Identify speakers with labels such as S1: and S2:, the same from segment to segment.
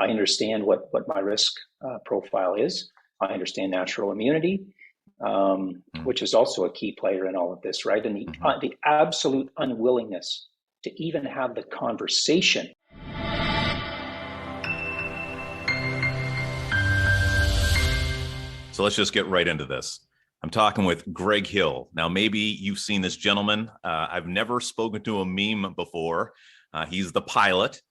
S1: I understand what my risk profile is. I understand natural immunity, which is also a key player in all of this, right? And the absolute unwillingness to even have the conversation.
S2: So let's just get right into this. I'm talking with Greg Hill. Now, maybe you've seen this gentleman. I've never spoken to a meme before. He's the pilot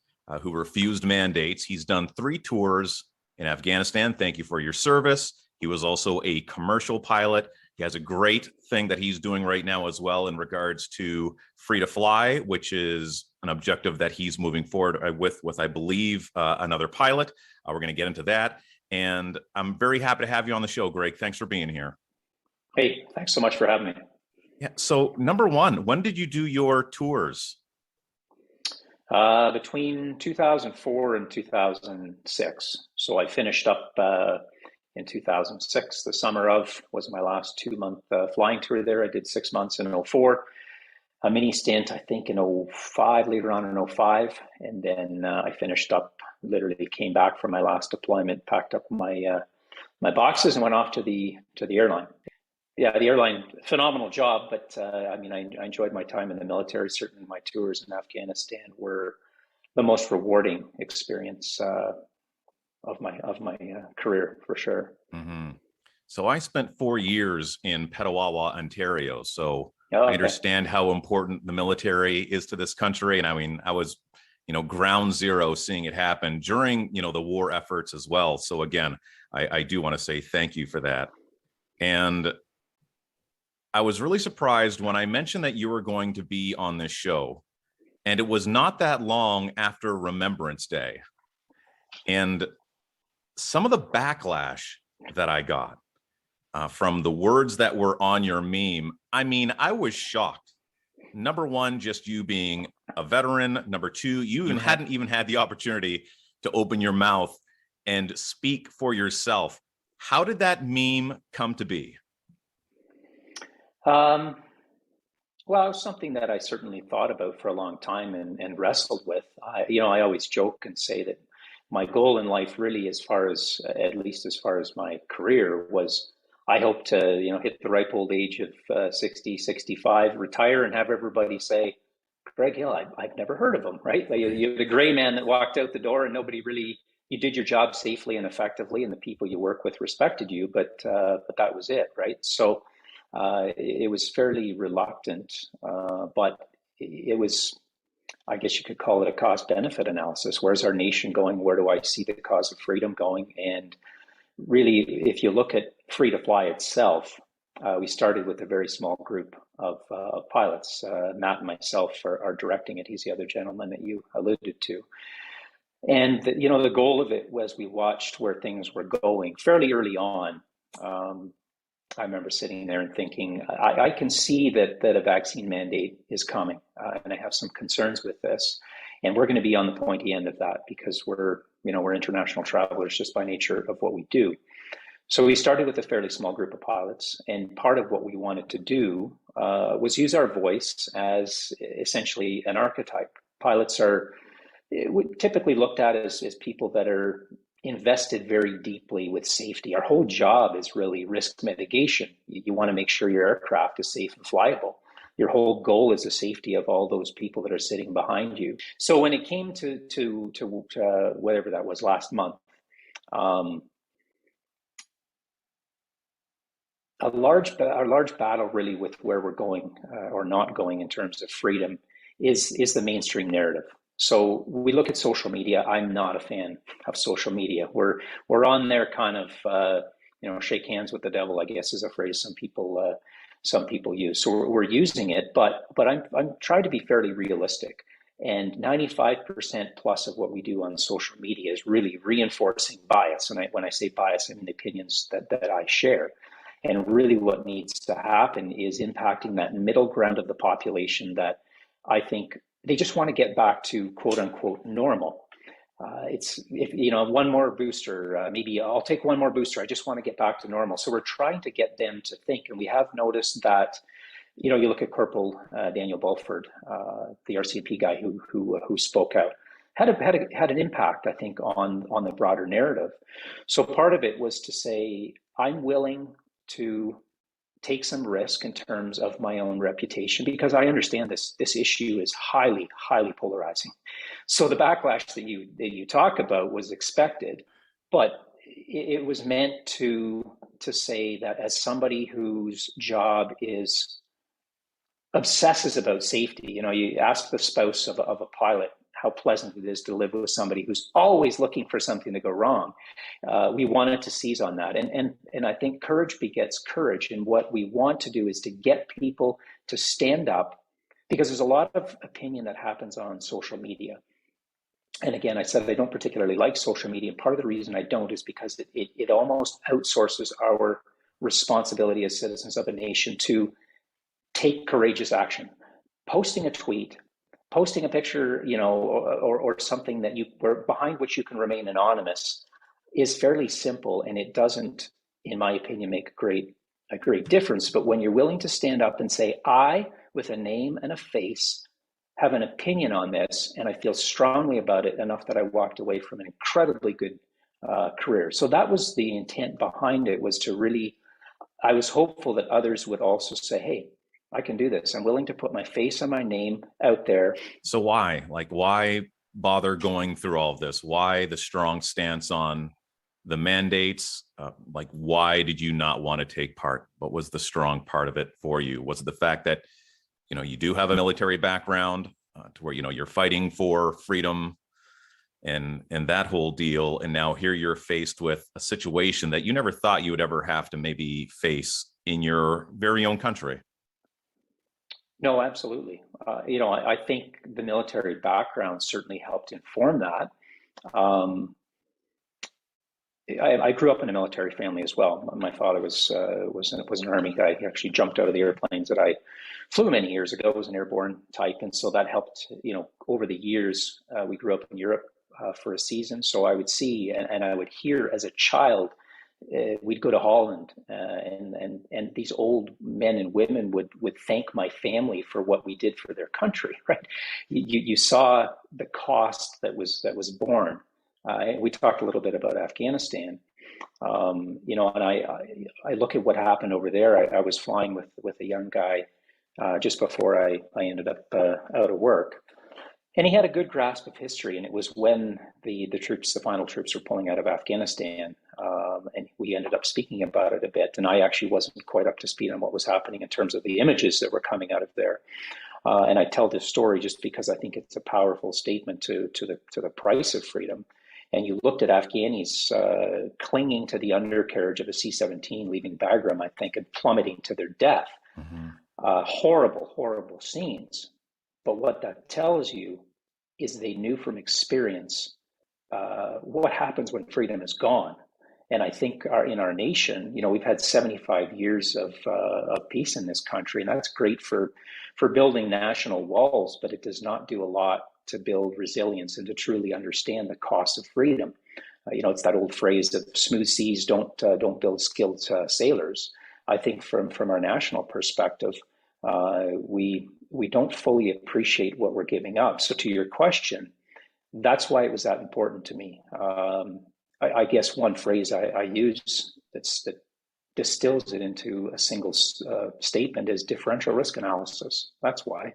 S2: who refused mandates. He's done 3 tours in Afghanistan. Thank you for your service. He was also a commercial pilot. He has a great thing that he's doing right now as well in regards to free to fly, which is an objective that he's moving forward with I believe, another pilot. We're going to get into that. And I'm very happy to have you on the show, Greg. Thanks for being here.
S1: Hey, thanks so much for having me.
S2: Yeah. So number one, when did you do your tours?
S1: Between 2004 and 2006. So I finished up in 2006. The summer of was my last 2-month flying tour there. I did 6 months in 2004. A mini stint, I think, in 2005, later on in 2005. And then I finished up, literally came back from my last deployment, packed up my my boxes and went off to the airline. Yeah, the airline, phenomenal job, but I mean, I enjoyed my time in the military. Certainly my tours in Afghanistan were the most rewarding experience of my career, for sure.
S2: Mm-hmm. So I spent 4 years in Petawawa, Ontario. So
S1: Oh, okay.
S2: I understand how important the military is to this country. And I mean, I was, ground zero seeing it happen during, the war efforts as well. So again, I do want to say thank you for that. And I was really surprised when I mentioned that you were going to be on this show. And it was not that long after Remembrance Day. And some of the backlash that I got from the words that were on your meme, I mean, I was shocked. Number one, just you being a veteran. Number two, you hadn't even had the opportunity to open your mouth and speak for yourself. How did that meme come to be?
S1: Well, it was something that I certainly thought about for a long time and wrestled with. I always joke and say that my goal in life, really, at least as far as my career, was I hope to, hit the ripe old age of 60, 65, retire, and have everybody say, Greg Hill, I've never heard of him, right? You're the gray man that walked out the door and nobody really, you did your job safely and effectively, and the people you work with respected you, but that was it, right? So it was fairly reluctant, but it was, I guess you could call it a cost-benefit analysis. Where's our nation going? Where do I see the cause of freedom going? And really, if you look at free to fly itself, we started with a very small group of pilots. Matt and myself are directing it. He's the other gentleman that you alluded to. And the goal of it was, we watched where things were going fairly early on. I remember sitting there and thinking, I can see that a vaccine mandate is coming, and I have some concerns with this. And we're going to be on the pointy end of that because we're international travelers just by nature of what we do. So we started with a fairly small group of pilots, and part of what we wanted to do was use our voice as essentially an archetype. Pilots are typically looked at as people that are invested very deeply with safety. Our whole job is really risk mitigation. You want to make sure your aircraft is safe and flyable. Your whole goal is the safety of all those people that are sitting behind you. So when it came to whatever that was last month, our large battle really with where we're going or not going in terms of freedom is the mainstream narrative. So we look at social media. I'm not a fan of social media. We're on there kind of shake hands with the devil, I guess, is a phrase some people use. So we're using it, but I'm trying to be fairly realistic. And 95% plus of what we do on social media is really reinforcing bias. And when I say bias, I mean the opinions that I share. And really what needs to happen is impacting that middle ground of the population that I think they just want to get back to quote unquote normal. One more booster, maybe I'll take one more booster. I just want to get back to normal. So we're trying to get them to think. And we have noticed that, you look at Corporal Daniel Bulford, the RCMP guy who spoke out, had an impact, I think, on the broader narrative. So part of it was to say, I'm willing to take some risk in terms of my own reputation, because I understand this issue is highly polarizing. So the backlash that you talk about was expected, but it was meant to say that as somebody whose job obsesses about safety, you ask the spouse of a pilot how pleasant it is to live with somebody who's always looking for something to go wrong. We wanted to seize on that. And I think courage begets courage. And what we want to do is to get people to stand up, because there's a lot of opinion that happens on social media. And again, I said I don't particularly like social media. And part of the reason I don't is because it almost outsources our responsibility as citizens of a nation to take courageous action. Posting a tweet, posting a picture, or something that behind which you can remain anonymous is fairly simple, and it doesn't, in my opinion, make a great difference. But when you're willing to stand up and say, I, with a name and a face, have an opinion on this, and I feel strongly about it enough that I walked away from an incredibly good career. So that was the intent behind it, was to really, I was hopeful that others would also say, hey, I can do this. I'm willing to put my face and my name out there.
S2: So why? Why bother going through all of this? Why the strong stance on the mandates? Why did you not want to take part? What was the strong part of it for you? Was it the fact that, you do have a military background to where, you're fighting for freedom and that whole deal, and now here you're faced with a situation that you never thought you would ever have to maybe face in your very own country?
S1: No, absolutely. I think the military background certainly helped inform that. I grew up in a military family as well. My father was an Army guy. He actually jumped out of the airplanes that I flew many years ago. It was an airborne type, and so that helped. Over the years, we grew up in Europe for a season, so I would see and I would hear as a child. We'd go to Holland, and these old men and women would thank my family for what we did for their country. Right? You saw the cost that was borne. We talked a little bit about Afghanistan, and I look at what happened over there. I was flying with a young guy just before I ended up out of work. And he had a good grasp of history, and it was when the final troops were pulling out of Afghanistan, and we ended up speaking about it a bit. And I actually wasn't quite up to speed on what was happening in terms of the images that were coming out of there. And I tell this story just because I think it's a powerful statement to the price of freedom. And you looked at Afghanis clinging to the undercarriage of a C-17 leaving Bagram, I think, and plummeting to their death. Mm-hmm. Horrible scenes. But what that tells you is they knew from experience what happens when freedom is gone. And I think in our nation, we've had 75 years of peace in this country, and that's great for building national walls, but it does not do a lot to build resilience and to truly understand the cost of freedom. It's that old phrase of smooth seas don't build skilled sailors. I think from our national perspective, we don't fully appreciate what we're giving up. So to your question, that's why it was that important to me. I guess one phrase I use that distills it into a single statement is differential risk analysis. That's why.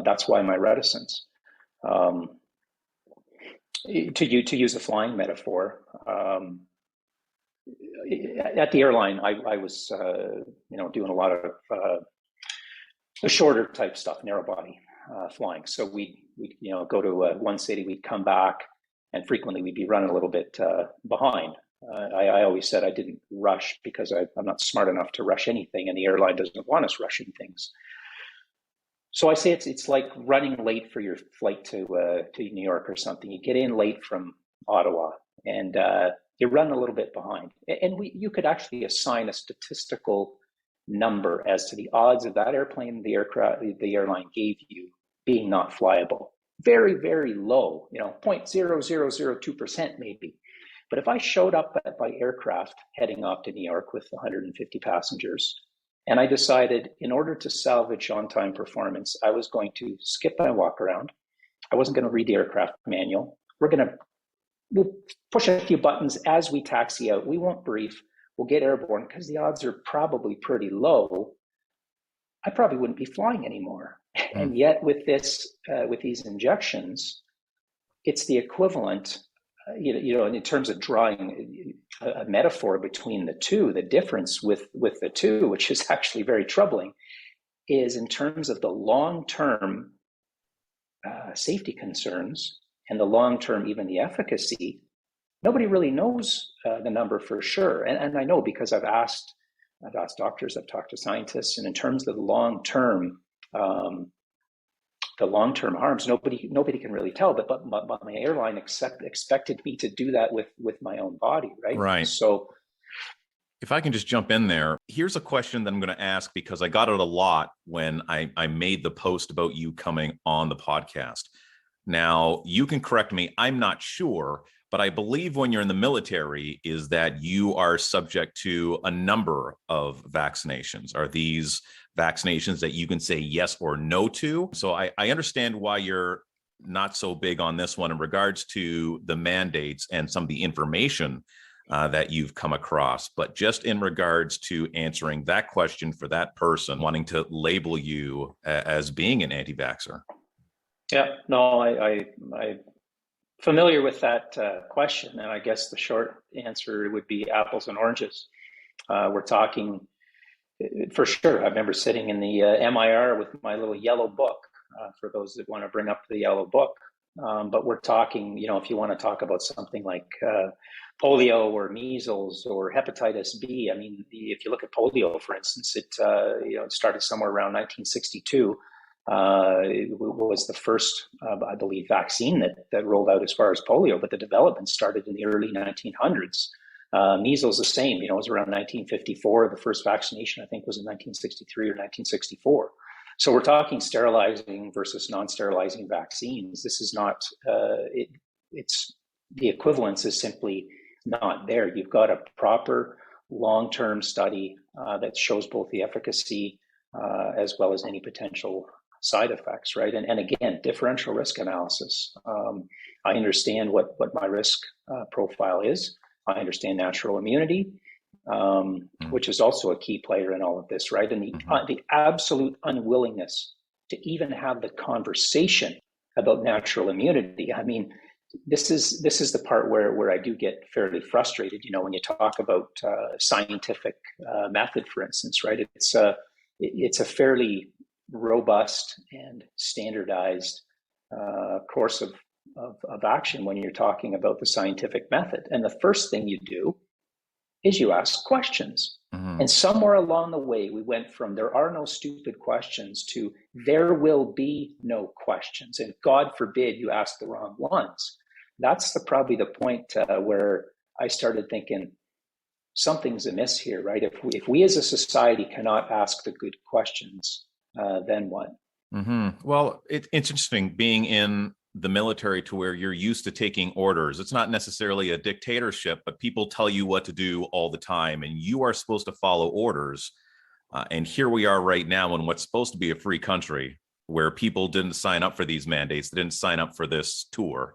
S1: That's why my reticence. To use a flying metaphor, at the airline, I was doing a lot of the shorter type stuff, narrow body flying. So we go to one city, we'd come back, and frequently we'd be running a little bit behind. I always said I didn't rush because I'm not smart enough to rush anything, and the airline doesn't want us rushing things. So I say it's like running late for your flight to New York or something. You get in late from Ottawa, and you run a little bit behind. And you could actually assign a statistical number as to the odds of that airplane, the airline gave you being not flyable. Very, very low, 0.0002% maybe. But if I showed up by aircraft heading off to New York with 150 passengers, and I decided in order to salvage on-time performance, I was going to skip my walk around, I wasn't going to read the aircraft manual. We'll push a few buttons as we taxi out. We won't brief. We'll get airborne because the odds are probably pretty low. I probably wouldn't be flying anymore. And yet with these injections, it's the equivalent, in terms of drawing a metaphor between the two, the difference with the two, which is actually very troubling, is in terms of the long-term safety concerns and the long-term, even the efficacy. Nobody really knows the number for sure. And I know because I've asked doctors, I've talked to scientists, and in terms of the long-term harms, nobody can really tell. But my airline expected me to do that with my own body, right?
S2: Right.
S1: So,
S2: if I can just jump in there, here's a question that I'm going to ask because I got it a lot when I made the post about you coming on the podcast. Now, you can correct me, I'm not sure, but I believe when you're in the military is that you are subject to a number of vaccinations. Are these vaccinations that you can say yes or no to? So I understand why you're not so big on this one in regards to the mandates and some of the information that you've come across, but just in regards to answering that question for that person wanting to label you as being an anti-vaxxer.
S1: Yeah, no, I familiar with that question, and I guess the short answer would be apples and oranges. We're talking, for sure. I remember sitting in the MIR with my little yellow book, for those that want to bring up the yellow book. But we're talking, if you want to talk about something like polio or measles or hepatitis B. I mean, if you look at polio, for instance, it started somewhere around 1962. It was the first, I believe, vaccine that rolled out as far as polio, but the development started in the early 1900s. Measles, the same, it was around 1954. The first vaccination, I think, was in 1963 or 1964. So we're talking sterilizing versus non-sterilizing vaccines. This is not, it's the equivalence is simply not there. You've got a proper long-term study that shows both the efficacy as well as any potential side effects, right? And again, differential risk analysis. I understand what my risk profile is. I understand natural immunity, which is also a key player in all of this, right? And the absolute unwillingness to even have the conversation about natural immunity. I mean, this is the part where I do get fairly frustrated. When you talk about scientific method, for instance, right? It's a fairly robust and standardized course of action when you're talking about the scientific method. And the first thing you do is you ask questions. Mm-hmm. And somewhere along the way, we went from there are no stupid questions to there will be no questions. And God forbid you ask the wrong ones. That's probably the point where I started thinking something's amiss here, right? If we as a society cannot ask the good questions, then what?
S2: Mm-hmm. Well, it's interesting being in the military to where you're used to taking orders. It's not necessarily a dictatorship, but people tell you what to do all the time, and you are supposed to follow orders. And here we are right now in what's supposed to be a free country where people didn't sign up for these mandates. They didn't sign up for this tour,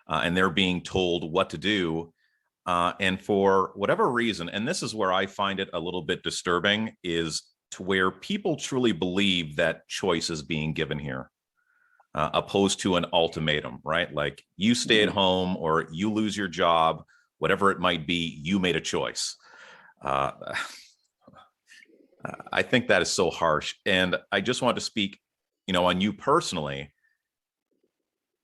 S2: and they're being told what to do. And for whatever reason, and this is where I find it a little bit disturbing, is to where people truly believe that choice is being given here. Opposed to an ultimatum, right? Like you stay at home or you lose your job, whatever it might be, you made a choice. I think that is so harsh. And I just want to speak, on you personally.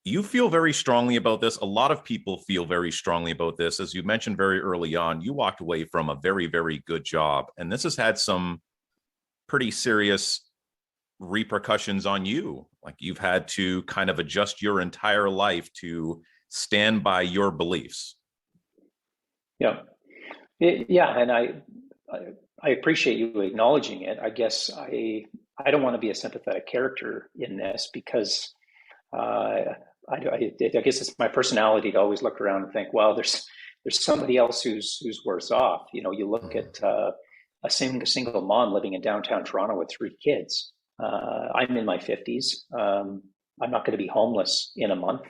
S2: You feel very strongly about this. A lot of people feel very strongly about this. As you mentioned very early on, you walked away from a very, very good job. And this has had some pretty serious repercussions on you. Like you've had to kind of adjust your entire life to stand by your beliefs.
S1: Yeah. And I appreciate you acknowledging it. I guess I don't want to be a sympathetic character in this because I guess it's my personality to always look around and think, well, there's somebody else who's worse off. You look at a single mom living in downtown Toronto with 3 kids. I'm in my 50s. I'm not going to be homeless in a month.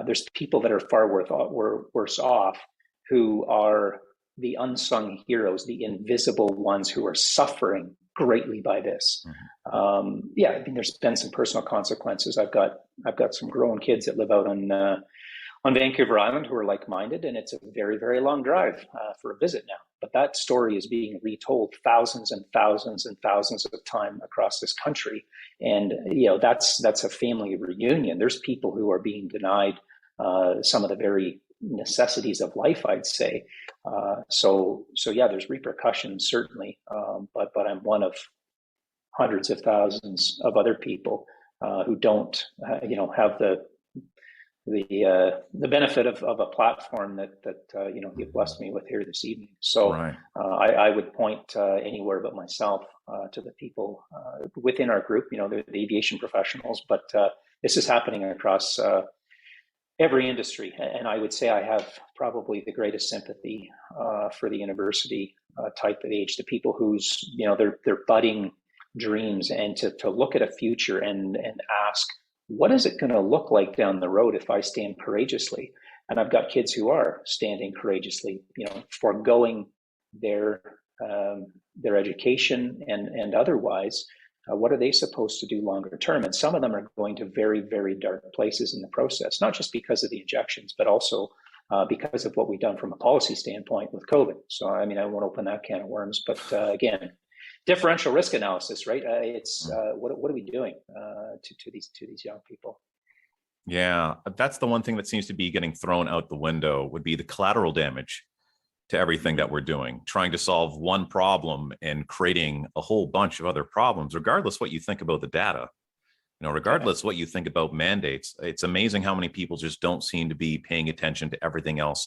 S1: There's people that are far worse off, who are the unsung heroes, the invisible ones who are suffering greatly by this. Yeah, I mean, there's been some personal consequences. I've got some grown kids that live out on Vancouver Island who are like-minded, and it's a very, very long drive for a visit now. But that story is being retold thousands and thousands and thousands of times across this country. And, you know, that's a family reunion. There's people who are being denied some of the very necessities of life, I'd say. So yeah, there's repercussions, certainly. But I'm one of hundreds of thousands of other people who don't, have the benefit of a platform that you've blessed me with here this evening. So
S2: Right.
S1: I would point anywhere but myself to the people within our group, the aviation professionals, but this is happening across every industry. And I would say I have probably the greatest sympathy for the university type of age, the people whose, they're budding dreams, and to look at a future and ask, what is it going to look like down the road if I stand courageously? And I've got kids who are standing courageously, foregoing their education and otherwise. What are they supposed to do longer term? And some of them are going to very, very dark places in the process, not just because of the injections, but also because of what we've done from a policy standpoint with COVID. So, I mean, I won't open that can of worms, but again, differential risk analysis, right? It's what are we doing to these young people?
S2: Yeah, that's the one thing that seems to be getting thrown out the window, would be the collateral damage to everything that we're doing, trying to solve one problem and creating a whole bunch of other problems, regardless what you think about the data, regardless what you think about mandates. It's amazing how many people just don't seem to be paying attention to everything else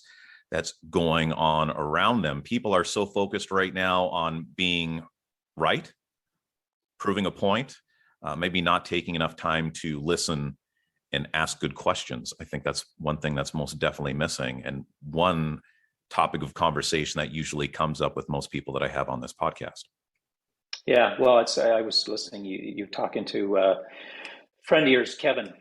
S2: that's going on around them. People are so focused right now on being right, proving a point, maybe not taking enough time to listen and ask good questions. I think that's one thing that's most definitely missing, and one topic of conversation that usually comes up with most people that I have on this podcast.
S1: Yeah, well, I was listening. You're talking to a friend of yours, Kevin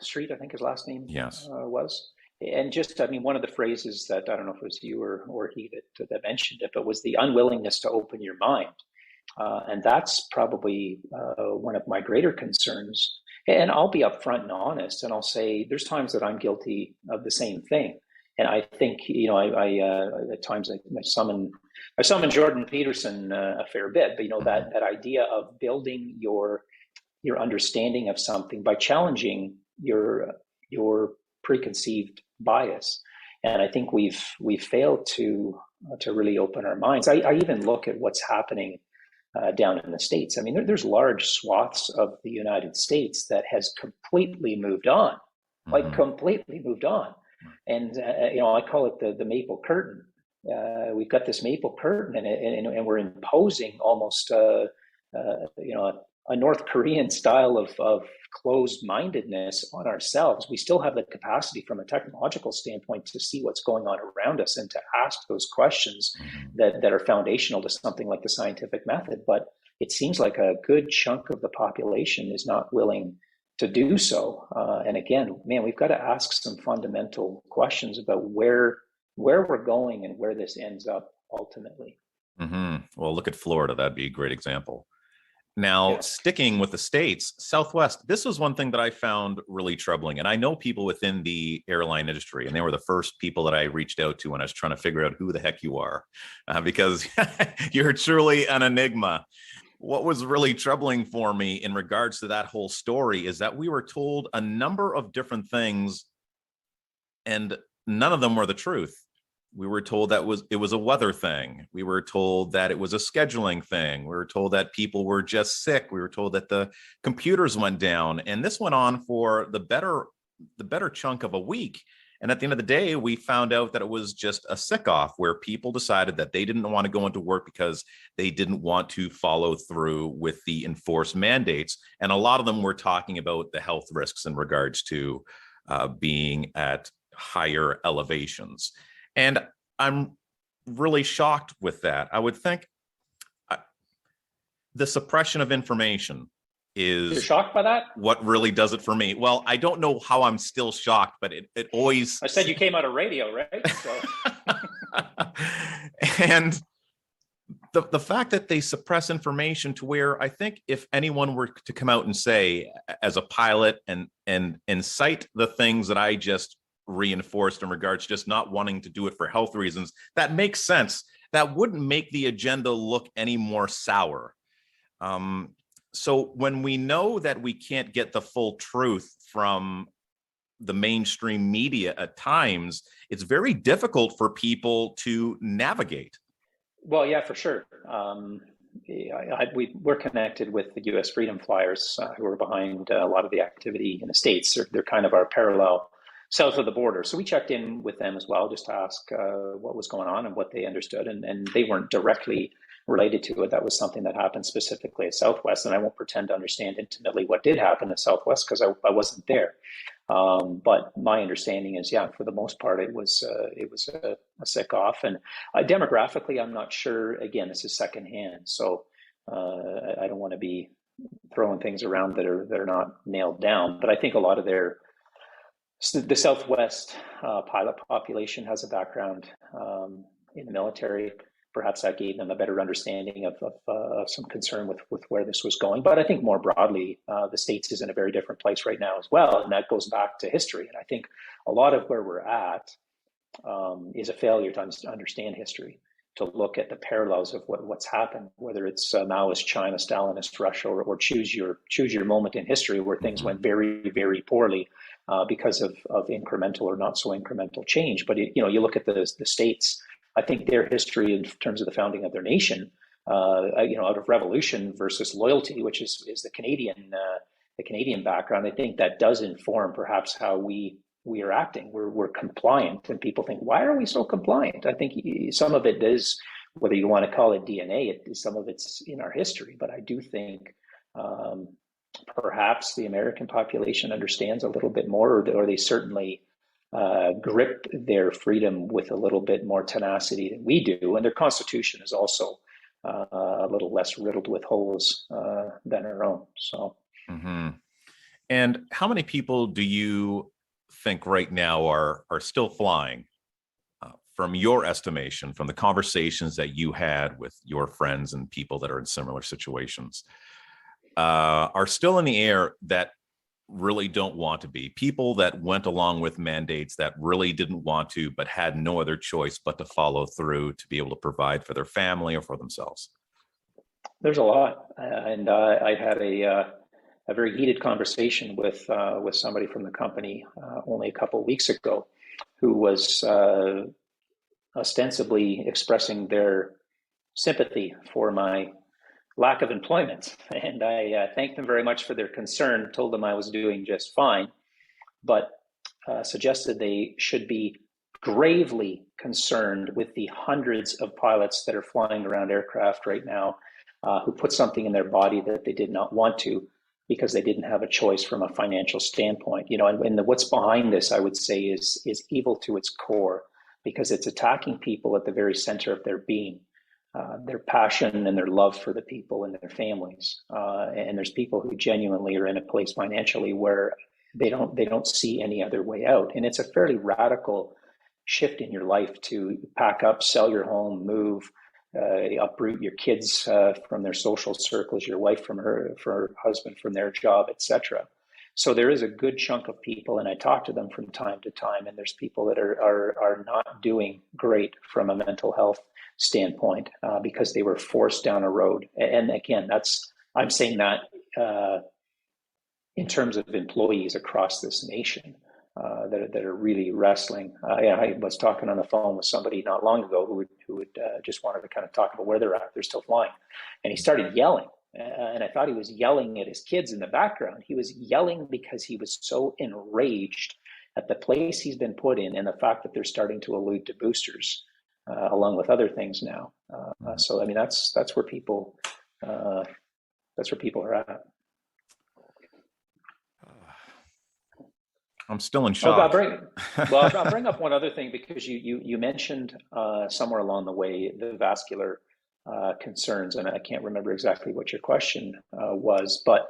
S1: Street, I think his last name was. And just, I mean, one of the phrases that, I don't know if it was you or he that mentioned it, but was the unwillingness to open your mind. And that's probably one of my greater concerns. And I'll be upfront and honest, and I'll say there's times that I'm guilty of the same thing. And I think, I at times I summon Jordan Peterson a fair bit, but that idea of building your understanding of something by challenging your preconceived bias. And I think we've failed to really open our minds. I even look at what's happening down in the States. I mean, there's large swaths of the United States that has completely moved on, like completely moved on. And, I call it the maple curtain. We've got this maple curtain, and we're imposing almost, a North Korean style of closed-mindedness on ourselves. We still have the capacity from a technological standpoint to see what's going on around us and to ask those questions that are foundational to something like the scientific method. But it seems like a good chunk of the population is not willing to do so. And again, man, we've got to ask some fundamental questions about where we're going and where this ends up ultimately.
S2: Well, look at Florida. That'd be a great example. Now, sticking with the States, Southwest, this was one thing that I found really troubling. And I know people within the airline industry, and they were the first people that I reached out to when I was trying to figure out who the heck you are, because you're truly an enigma. What was really troubling for me in regards to that whole story is that we were told a number of different things, and none of them were the truth. We were told that it was a weather thing. We were told that it was a scheduling thing. We were told that people were just sick. We were told that the computers went down. And this went on for the better chunk of a week. And at the end of the day, we found out that it was just a sick off where people decided that they didn't want to go into work because they didn't want to follow through with the enforced mandates. And a lot of them were talking about the health risks in regards to being at higher elevations. And I'm really shocked with that. I would think the suppression of information
S1: You're
S2: is
S1: shocked by that?
S2: what really does it for me. Well, I don't know how I'm still shocked, but it always.
S1: I said you came out of radio, right? So.
S2: And the fact that they suppress information to where I think if anyone were to come out and say, as a pilot, and cite the things that I just reinforced in regards to just not wanting to do it for health reasons, that makes sense. That wouldn't make the agenda look any more sour. So when we know that we can't get the full truth from the mainstream media at times, it's very difficult for people to navigate.
S1: Well, yeah, for sure. We're connected with the U.S. Freedom Flyers, who are behind a lot of the activity in the States. They're kind of our parallel south of the border. So we checked in with them as well, just to ask what was going on and what they understood. And they weren't directly related to it. That was something that happened specifically at Southwest. And I won't pretend to understand intimately what did happen at Southwest because I wasn't there. But my understanding is, yeah, for the most part, it was a sick off. And demographically, I'm not sure. Again, this is secondhand, so I don't want to be throwing things around that are not nailed down. But I think a lot of the Southwest pilot population has a background in the military. Perhaps that gave them a better understanding of some concern with where this was going. But I think more broadly, the States is in a very different place right now as well. And that goes back to history. And I think a lot of where we're at is a failure to understand history, to look at the parallels of what's happened, whether it's Maoist China, Stalinist Russia, or choose your moment in history where things went very, very poorly because of incremental or not so incremental change. But you look at the States. I think their history in terms of the founding of their nation, out of revolution versus loyalty, which is the Canadian background. I think that does inform perhaps how we are acting. We're compliant, and people think, why are we so compliant? I think some of it is, whether you want to call it DNA, some of it's in our history. But I do think perhaps the American population understands a little bit more, or they certainly grip their freedom with a little bit more tenacity than we do. And their constitution is also a little less riddled with holes than our own. So,
S2: And how many people do you think right now are still flying, from your estimation, from the conversations that you had with your friends and people that are in similar situations, are still in the air that really don't want to be? People that went along with mandates that really didn't want to, but had no other choice but to follow through to be able to provide for their family or for themselves?
S1: There's a lot. And I had a very heated conversation with somebody from the company only a couple of weeks ago, who was ostensibly expressing their sympathy for my lack of employment. And I thanked them very much for their concern, told them I was doing just fine, but suggested they should be gravely concerned with the hundreds of pilots that are flying around aircraft right now who put something in their body that they did not want to because they didn't have a choice from a financial standpoint. And what's behind this, I would say, is evil to its core, because it's attacking people at the very center of their being. Their passion and their love for the people and their families. And there's people who genuinely are in a place financially where they don't see any other way out. And it's a fairly radical shift in your life to pack up, sell your home, move, uproot your kids from their social circles, your wife from her husband from their job, etc. So there is a good chunk of people, and I talk to them from time to time, and there's people that are not doing great from a mental health standpoint because they were forced down a road. And again, I'm saying that in terms of employees across this nation that are really wrestling. I was talking on the phone with somebody not long ago who would just wanted to kind of talk about where they're at. They're still flying, and he started yelling. And I thought he was yelling at his kids in the background. He was yelling because he was so enraged at the place he's been put in and the fact that they're starting to allude to boosters, along with other things now. So I mean, that's where people are at.
S2: I'm still in shock.
S1: I'll bring up one other thing, because you mentioned somewhere along the way the vascular concerns, and I can't remember exactly what your question was, but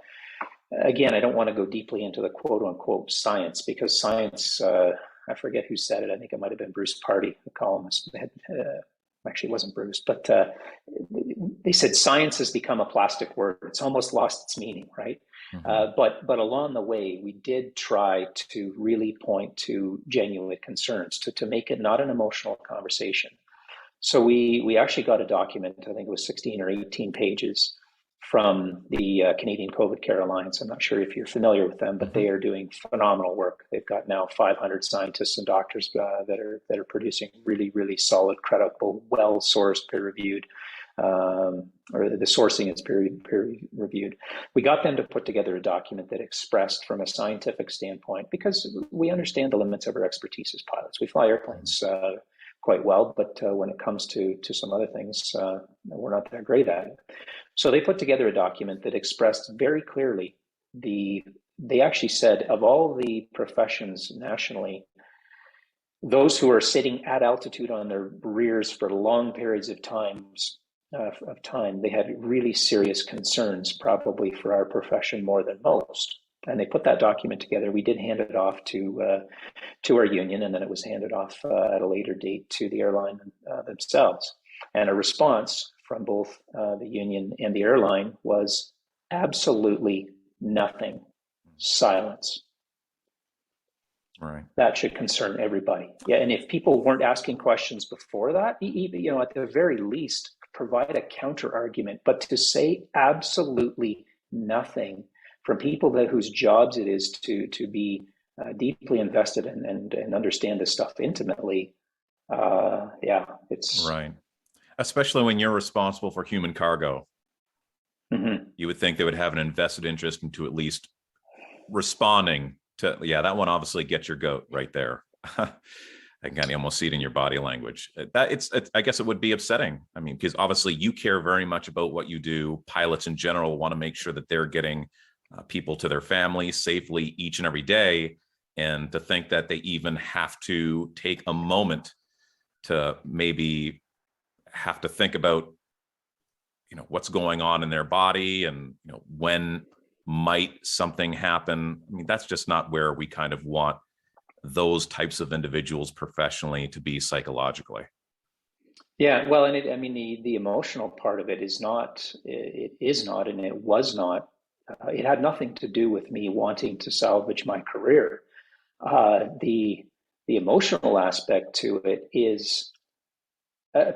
S1: again, I don't want to go deeply into the quote unquote science, because science, I forget who said it. I think it might have been Bruce Pardy, the columnist. Actually, it wasn't Bruce, but they said science has become a plastic word. It's almost lost its meaning, right? Mm-hmm. But along the way, we did try to really point to genuine concerns, to make it not an emotional conversation. So we actually got a document, I think it was 16 or 18 pages, from the Canadian COVID Care Alliance. I'm not sure if you're familiar with them, but they are doing phenomenal work. They've got now 500 scientists and doctors that are producing really, really solid, credible, well-sourced, peer-reviewed, or the sourcing is peer-reviewed. We got them to put together a document that expressed from a scientific standpoint, because we understand the limits of our expertise as pilots. We fly airplanes quite well, but when it comes to some other things, we're not that great at it. So they put together a document that expressed very clearly they actually said, of all the professions nationally, those who are sitting at altitude on their rears for long periods of time, they had really serious concerns, probably for our profession more than most. And they put that document together. We did hand it off to our union, and then it was handed off at a later date to the airline themselves. And a response from both the union and the airline was absolutely nothing. Silence.
S2: Right.
S1: That should concern everybody. Yeah, and if people weren't asking questions before that, even, at the very least, provide a counter argument. But to say absolutely nothing from people whose jobs it is to be deeply invested and understand this stuff intimately, it's
S2: right. Especially when you're responsible for human cargo. Mm-hmm. You would think they would have an invested interest into at least responding to, that one obviously gets your goat right there. I can almost see it in your body language. It's I guess it would be upsetting. I mean, because obviously you care very much about what you do. Pilots in general want to make sure that they're getting people to their families safely each and every day. And to think that they even have to take a moment to maybe have to think about, what's going on in their body and, when might something happen. I mean, that's just not where we kind of want those types of individuals professionally to be psychologically.
S1: Yeah, well, and the emotional part of it is not, and it was not, it had nothing to do with me wanting to salvage my career. The emotional aspect to it is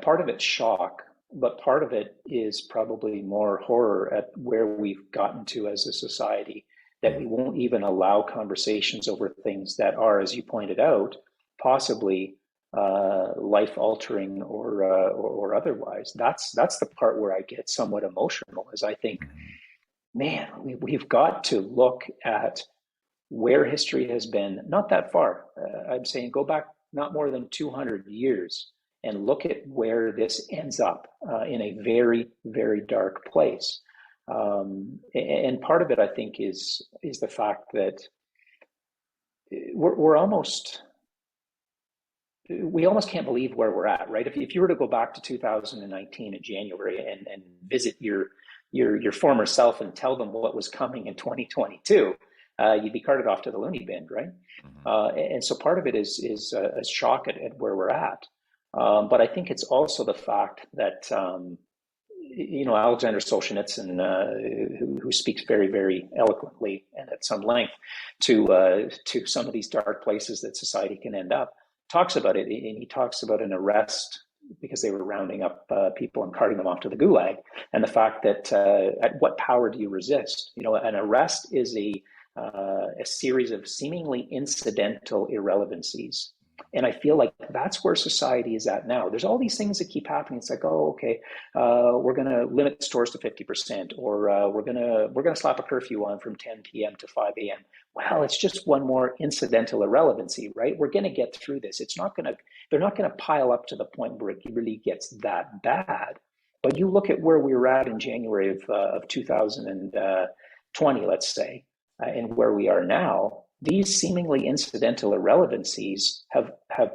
S1: part of it's shock, but part of it is probably more horror at where we've gotten to as a society, that we won't even allow conversations over things that are, as you pointed out, possibly life-altering or otherwise. That's the part where I get somewhat emotional, as I think, man, we've got to look at where history has been, not that far. I'm saying go back not more than 200 years and look at where this ends up in a very, very dark place. And part of it, I think, is the fact that we almost can't believe where we're at, right? If you were to go back to 2019 in January and visit your former self and tell them what was coming in 2022, you'd be carted off to the loony bin, right? Mm-hmm. And so part of it is a shock at where we're at. But I think it's also the fact that, Alexander Solzhenitsyn, who speaks very, very eloquently and at some length to some of these dark places that society can end up, talks about it. And he talks about an arrest because they were rounding up people and carting them off to the gulag. And the fact that at what power do you resist? An arrest is a series of seemingly incidental irrelevancies. And I feel like that's where society is at now. There's all these things that keep happening. It's like, oh, okay, we're going to limit stores to 50%, or we're going to slap a curfew on from 10 p.m. to 5 a.m. Well, it's just one more incidental irrelevancy, right? We're going to get through this. They're not going to pile up to the point where it really gets that bad. But you look at where we were at in January of 2020, let's say, and where we are now. These seemingly incidental irrelevancies have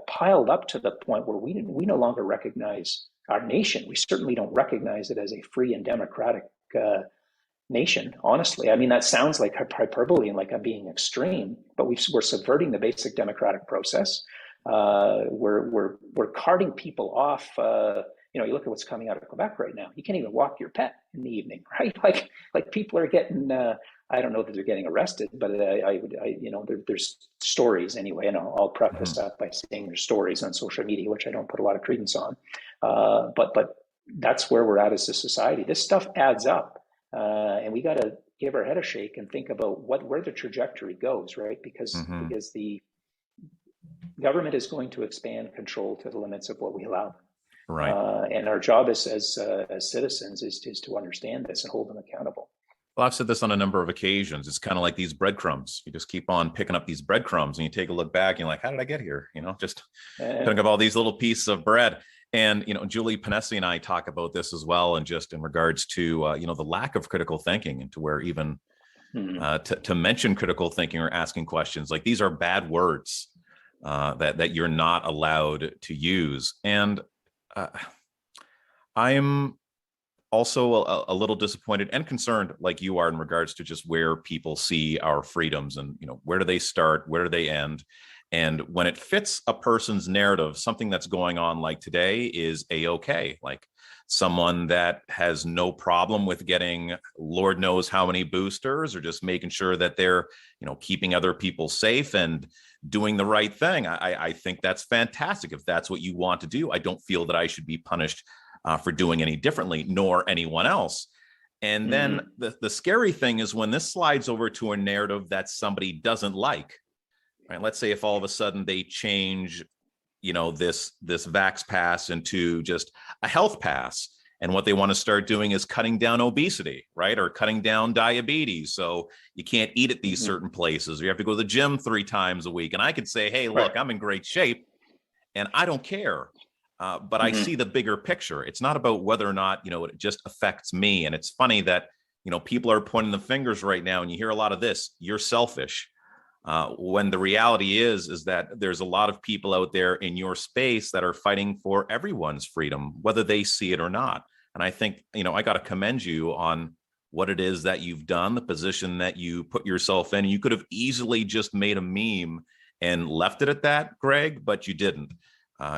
S1: piled up to the point where we no longer recognize our nation. We certainly don't recognize it as a free and democratic nation, honestly. I mean, that sounds like hyperbole and like I'm being extreme, but we're subverting the basic democratic process. We're carting people off. You know, you look at what's coming out of Quebec right now. You can't even walk your pet in the evening, right? Like people are getting. I don't know that they're getting arrested, but you know, there's stories anyway, and I'll preface that by saying there's stories on social media, which I don't put a lot of credence on. But that's where we're at as a society. This stuff adds up, and we got to give our head a shake and think about where the trajectory goes, right? Because the government is going to expand control to the limits of what we allow.
S2: Right.
S1: And our job as citizens is to understand this and hold them accountable.
S2: Well, I've said this on a number of occasions. It's kind of like these breadcrumbs. You just keep on picking up these breadcrumbs and you take a look back and you're like, how did I get here? You know, just picking up all these little pieces of bread. And, you know, Julie Ponesse and I talk about this as well. And just in regards to, you know, the lack of critical thinking, and to where even to mention critical thinking or asking questions, like these are bad words that you're not allowed to use. And I'm also a little disappointed and concerned, like you are, in regards to just where people see our freedoms, and, you know, where do they start, where do they end? And when it fits a person's narrative, something that's going on like today is a-okay. Like someone that has no problem with getting Lord knows how many boosters, or just making sure that they're, you know, keeping other people safe and doing the right thing. I think that's fantastic. If that's what you want to do, I don't feel that I should be punished for doing any differently, nor anyone else. And then the scary thing is when this slides over to a narrative that somebody doesn't like, right? Let's say if all of a sudden they change, you know, this vax pass into just a health pass, and what they want to start doing is cutting down obesity, right? Or cutting down diabetes. So you can't eat at these certain places, or you have to go to the gym 3 times a week. And I could say, hey, look, I'm in great shape and I don't care. But I see the bigger picture. It's not about whether or not, you know, it just affects me. And it's funny that, you know, people are pointing the fingers right now, and you hear a lot of this, you're selfish. When the reality is that there's a lot of people out there in your space that are fighting for everyone's freedom, whether they see it or not. And I think, you know, I got to commend you on what it is that you've done, the position that you put yourself in. You could have easily just made a meme and left it at that, Greg, but you didn't.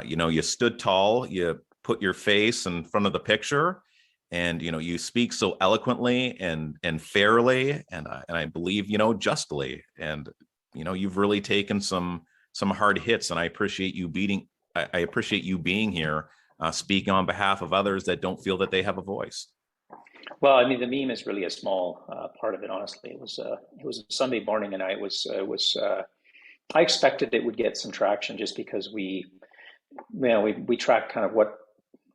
S2: You know, you stood tall, you put your face in front of the picture, and, you know, you speak so eloquently and fairly, and I believe, you know, justly. And, you know, you've really taken some hard hits, and I appreciate you I appreciate you being here, speaking on behalf of others that don't feel that they have a voice.
S1: Well, I mean, the meme is really a small part of it. Honestly, it was a Sunday morning, and I expected it would get some traction, just because we track kind of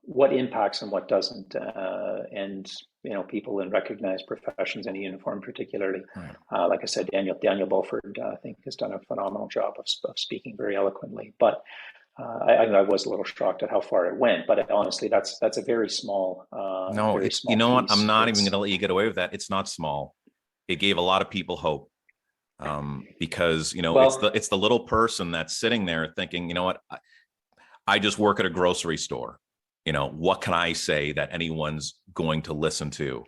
S1: what impacts and what doesn't, and, you know, people in recognized professions in uniform, particularly. Like I said, Daniel Bulford, I think, has done a phenomenal job of speaking very eloquently. But I was a little shocked at how far it went. But honestly, that's a very small.
S2: No,
S1: very
S2: it's,
S1: small
S2: you know what?
S1: piece.
S2: I'm not even going to let you get away with that. It's not small. It gave a lot of people hope, because, you know, it's the little person that's sitting there thinking, you know what? I just work at a grocery store. You know, what can I say that anyone's going to listen to?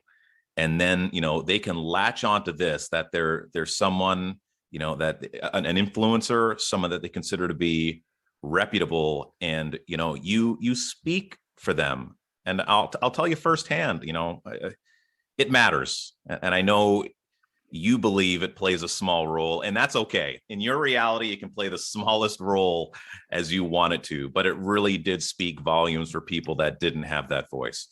S2: And then, you know, they can latch onto this, that there's someone, you know, that an influencer, someone that they consider to be reputable, and, you know, you speak for them. And I'll tell you firsthand, you know, it matters. And I know you believe it plays a small role, and that's okay. In your reality, it can play the smallest role as you want it to, but it really did speak volumes for people that didn't have that voice.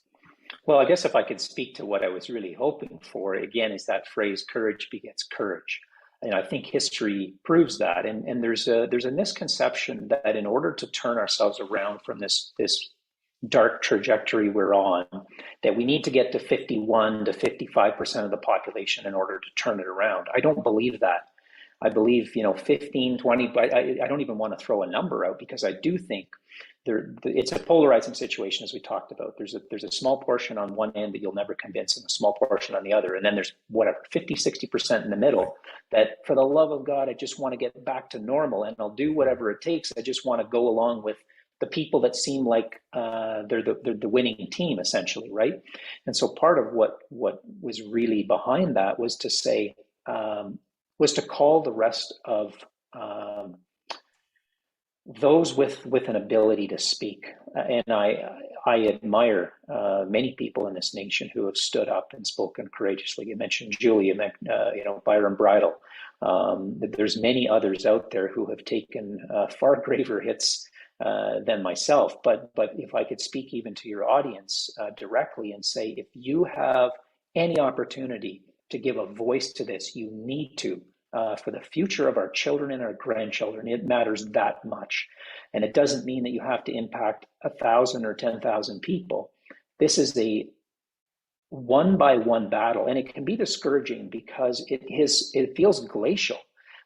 S1: Well, I guess if I could speak to what I was really hoping for, again, is that phrase, courage begets courage. And I think history proves that. And there's a misconception that in order to turn ourselves around from this dark trajectory we're on, that we need to get to 51 to 55% of the population in order to turn it around. I don't believe that. I believe, you know, 15, 20, but I don't even want to throw a number out, because I do think it's a polarizing situation, as we talked about. There's a small portion on one end that you'll never convince, and a small portion on the other. And then there's 50, 60% in the middle that, for the love of God, I just want to get back to normal, and I'll do whatever it takes. I just want to go along with the people that seem like they're the winning team, essentially, right? And so part of what was really behind that was to say, was to call the rest of those with an ability to speak. And I admire many people in this nation who have stood up and spoken courageously. You mentioned Julie, you mentioned Byron Bridle. There's many others out there who have taken far graver hits than myself. But if I could speak even to your audience directly and say, if you have any opportunity to give a voice to this, you need to. For the future of our children and our grandchildren, it matters that much. And it doesn't mean that you have to impact 1,000 or 10,000 people. This is a one-by-one battle, and it can be discouraging because it feels glacial.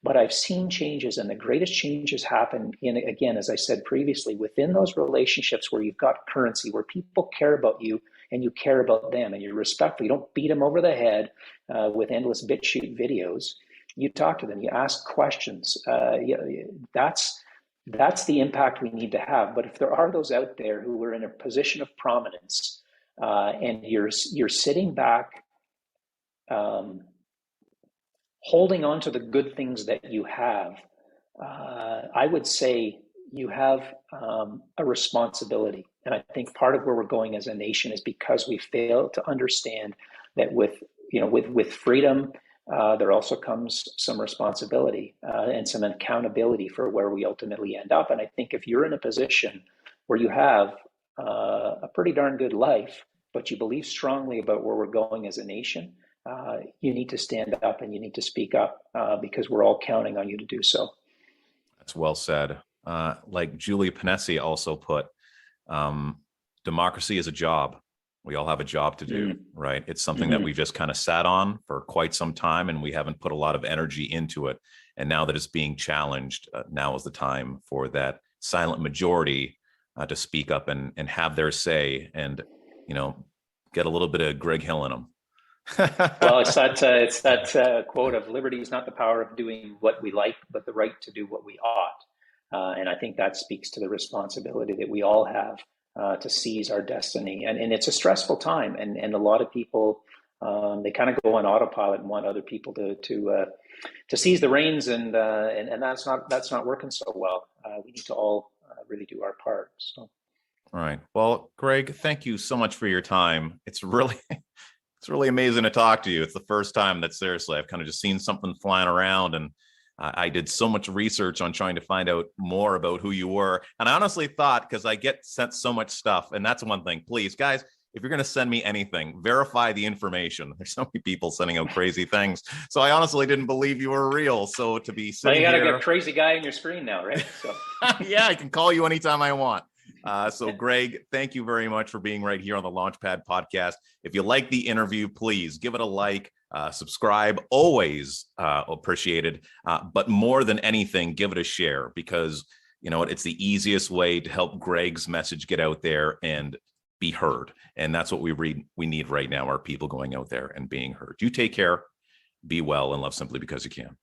S1: But I've seen changes, and the greatest changes happen again, as I said previously, within those relationships where you've got currency, where people care about you and you care about them, and you're respectful. You don't beat them over the head with endless BitChute videos. You talk to them, you ask questions. That's the impact we need to have. But if there are those out there who are in a position of prominence, and you're sitting back, holding on to the good things that you have, I would say you have a responsibility. And I think part of where we're going as a nation is because we fail to understand that with freedom, there also comes some responsibility and some accountability for where we ultimately end up. And I think if you're in a position where you have a pretty darn good life, but you believe strongly about where we're going as a nation, you need to stand up and you need to speak up because we're all counting on you to do so.
S2: That's well said. Like Julie Ponesse also put, democracy is a job. We all have a job to do, right? It's something that we just kind of sat on for quite some time, and we haven't put a lot of energy into it. And now that it's being challenged, now is the time for that silent majority to speak up and have their say, and get a little bit of Greg Hill in them.
S1: Well, it's that quote of liberty is not the power of doing what we like, but the right to do what we ought. And I think that speaks to the responsibility that we all have to seize our destiny. And it's a stressful time. And a lot of people, they kind of go on autopilot and want other people to seize the reins. And that's not working so well. We need to all really do our part. So.
S2: All right. Well, Greg, thank you so much for your time. It's really amazing to talk to you. It's the first time that seriously, I've kind of just seen something flying around, and I did so much research on trying to find out more about who you were. And I honestly thought, because I get sent so much stuff, and that's one thing, please, guys, if you're going to send me anything, verify the information. There's so many people sending out crazy things. So I honestly didn't believe you were real. So to be sitting
S1: you got to get a crazy guy on your screen now, right? So.
S2: Yeah, I can call you anytime I want. So Greg, thank you very much for being right here on the Launchpad podcast. If you like the interview, please give it a like, subscribe, always appreciated. But more than anything, give it a share, because it's the easiest way to help Greg's message get out there and be heard. And that's what we need right now, are people going out there and being heard. You take care, be well, and love simply because you can.